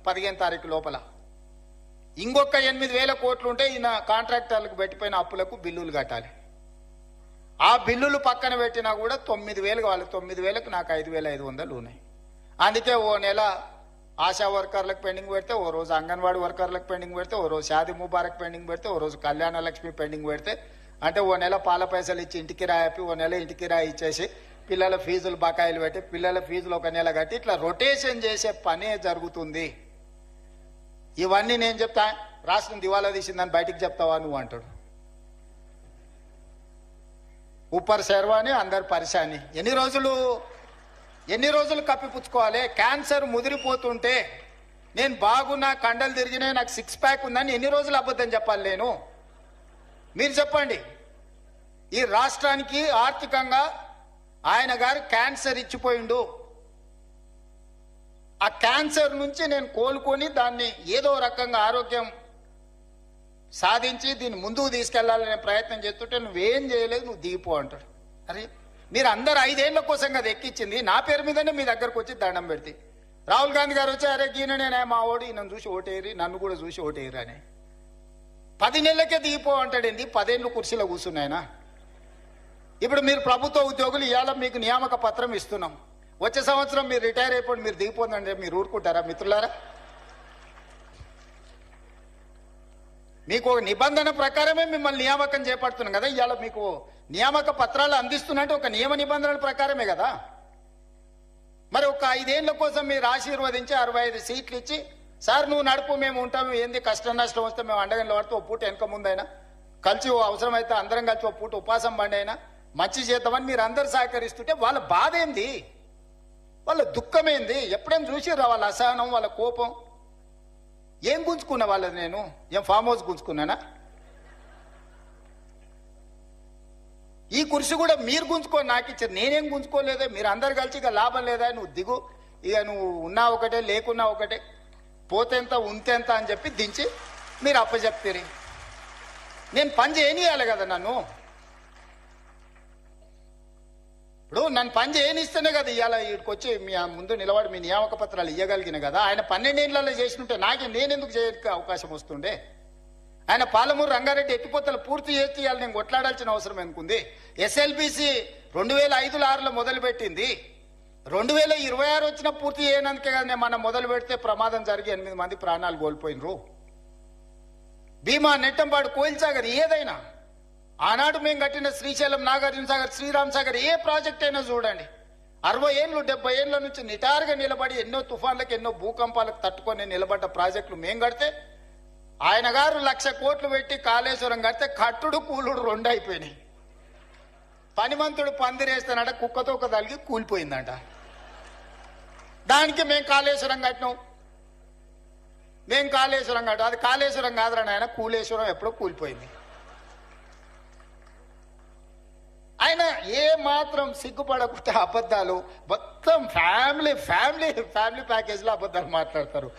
15 తారీఖు లోపల. ఇంకొక 8,000 కోట్లు ఉంటే ఈయన కాంట్రాక్టర్లకు పెట్టిపోయిన అప్పులకు బిల్లులు కట్టాలి. ఆ బిల్లులు పక్కన పెట్టినా కూడా 9,000 కావాలి. 9,000కు నాకు 5,500 ఉన్నాయి. అందుకే ఓ నెల ఆశా వర్కర్లకు పెండింగ్ పెడితే, ఓ రోజు అంగన్వాడీ వర్కర్లకు పెండింగ్ పెడితే, ఓ రోజు షాదీ ముబారక్ పెండింగ్ పెడితే, ఓ రోజు కళ్యాణ లక్ష్మి పెండింగ్ పెడితే, అంటే ఓ నెల పాల పైసలు ఇచ్చి ఇంటికి రాయి, ఓ నెల ఇంటికి రాయి ఇచ్చేసి పిల్లల ఫీజులు బకాయిలు పెట్టి పిల్లల ఫీజులు ఒక నెల కట్టి ఇట్లా రొటేషన్ చేసే పనే జరుగుతుంది. ఇవన్నీ నేను చెప్తా, రాష్ట్రం దివాలా తీసిందని బయటికి చెప్తావా నువ్వు అంటాడు. ఊపర్ శర్వాని అందరు పరిశాని. ఎన్ని రోజులు కప్పిపుచ్చుకోవాలి? క్యాన్సర్ ముదిరిపోతుంటే నేను బాగున్నా, కండలు తిరిగినా, నాకు 6 ప్యాక్ ఉందని ఎన్ని రోజులు అబద్ధం చెప్పాలి నేను? మీరు చెప్పండి. ఈ రాష్ట్రానికి ఆర్థికంగా ఆయన గారు క్యాన్సర్ ఇచ్చిపోయిండు. ఆ క్యాన్సర్ నుంచి నేను కోలుకొని దాన్ని ఏదో రకంగా ఆరోగ్యం సాధించి దీన్ని ముందుకు తీసుకెళ్లాలనే ప్రయత్నం చేస్తుంటే నువ్వేం చేయలేదు, నువ్వు దిగిపో అంటాడు. అరే మీరు అందరు 5 ఏళ్ల కోసం కదా ఎక్కించింది, నా పేరు మీదనే మీ దగ్గరకు వచ్చి దండం పెడితే రాహుల్ గాంధీ గారు వచ్చి అరే గీననే మా ఓడి నన్ను చూసి ఓటేరి, నన్ను కూడా చూసి ఓటేరి అని 10 నెలలకే దిగిపో అంటాడేంది? 10 ఏళ్ళు కుర్చీలో కూర్చున్నాయన. ఇప్పుడు మీరు ప్రభుత్వ ఉద్యోగులు, ఇవాళ మీకు నియామక పత్రం ఇస్తున్నాం, వచ్చే సంవత్సరం మీరు రిటైర్ అయిపోయి మీరు దిగిపోతుందంటే మీరు ఊరుకుంటారా మిత్రులారా? మీకు ఒక నిబంధన ప్రకారమే మిమ్మల్ని నియామకం చేపడుతున్నాం కదా. ఇవాళ మీకు నియామక పత్రాలు అందిస్తున్నట్టు ఒక నియమ నిబంధనల ప్రకారమే కదా. మరి ఒక 5 ఏళ్ల కోసం మీరు ఆశీర్వదించి 65 సీట్లు ఇచ్చి, సార్ నువ్వు నడుపు, మేము ఉంటాము, ఏంది కష్టం నష్టం వస్తే మేము అండగంలో పడితే ఓ పూట వెనక ముందైనా కలిసి అవసరమైతే అందరం కలిసి ఓ పూట ఉపాసం బండి అయినా మంచి చేద్దామని మీరు అందరు సహకరిస్తుంటే వాళ్ళ బాధ ఏంది, వాళ్ళ దుఃఖమేంది? ఎప్పుడైనా చూసిర్రా వాళ్ళ అసహనం, వాళ్ళ కోపం? ఏం గుంజుకున్నా వాళ్ళది? నేను ఏం ఫామ్ హౌస్ గుంజుకున్నానా? ఈ కుర్చీ కూడా మీరు గుంజుకొని నాకు ఇచ్చారు, నేనేం గుంజుకోలేదే. మీరు అందరు కలిసి ఇక లాభం లేదా, నువ్వు దిగు, ఇక నువ్వు ఉన్నా ఒకటే లేకున్నా ఒకటే, పోతేంత ఉంతేంత అని చెప్పి దించి మీరు అప్పచెప్తారు. నేను పని చేయనియాలి కదా నన్ను. ఇప్పుడు నన్ను పని చేయనిస్తేనే కదా ఇవాళ వీడికి వచ్చి మీ ముందు నిలబడి మీ నియామక పత్రాలు ఇవ్వగలిగిన కదా. ఆయన 12 ఏళ్లలో చేసినట్టే నేనెందుకు చేయడానికి అవకాశం వస్తుండే? ఆయన పాలమూరు రంగారెడ్డి ఎత్తిపోతలు పూర్తి చేసి ఇవాళ నేను కొట్లాడాల్సిన అవసరం ఎందుకుంది? ఎస్ఎల్బిసి 2005-6లో మొదలుపెట్టింది, 2026 వచ్చిన పూర్తి చేయనందుకే కదా నేను మనం మొదలు పెడితే ప్రమాదం జరిగి 8 మంది ప్రాణాలు కోల్పోయినరు. భీమా, నెట్టంపాడు, కోయిల్ సాగర్ ఏదైనా, ఆనాడు మేము కట్టిన శ్రీశైలం, నాగార్జున సాగర్, శ్రీరామ్ సాగర్ ఏ ప్రాజెక్ట్ అయినా చూడండి, 60 ఏళ్ళు 70 ఏళ్ల నుంచి నిటారుగా నిలబడి ఎన్నో తుఫాన్లకు ఎన్నో భూకంపాలకు తట్టుకొని నిలబడ్డ ప్రాజెక్టులు మేము కడితే, ఆయన గారు 1,00,000 కోట్లు పెట్టి కాళేశ్వరం కడితే కట్టుడు కూలుడు 2 అయిపోయినాయి. పనిమంతుడు పందిరేస్తానంట, కుక్కతో ఒక తలిగి కూలిపోయిందంట. దానికి మేము కాళేశ్వరం కట్టినాం, అది కాళేశ్వరం కాదురా నాయన, కూలేశ్వరం ఎప్పుడో కూలిపోయింది. ఆయన ఏ మాత్రం సిగ్గుపడకుండా అబద్ధాలు, మొత్తం ఫ్యామిలీ ప్యాకేజ్లో అబద్ధాలు మాట్లాడతారు.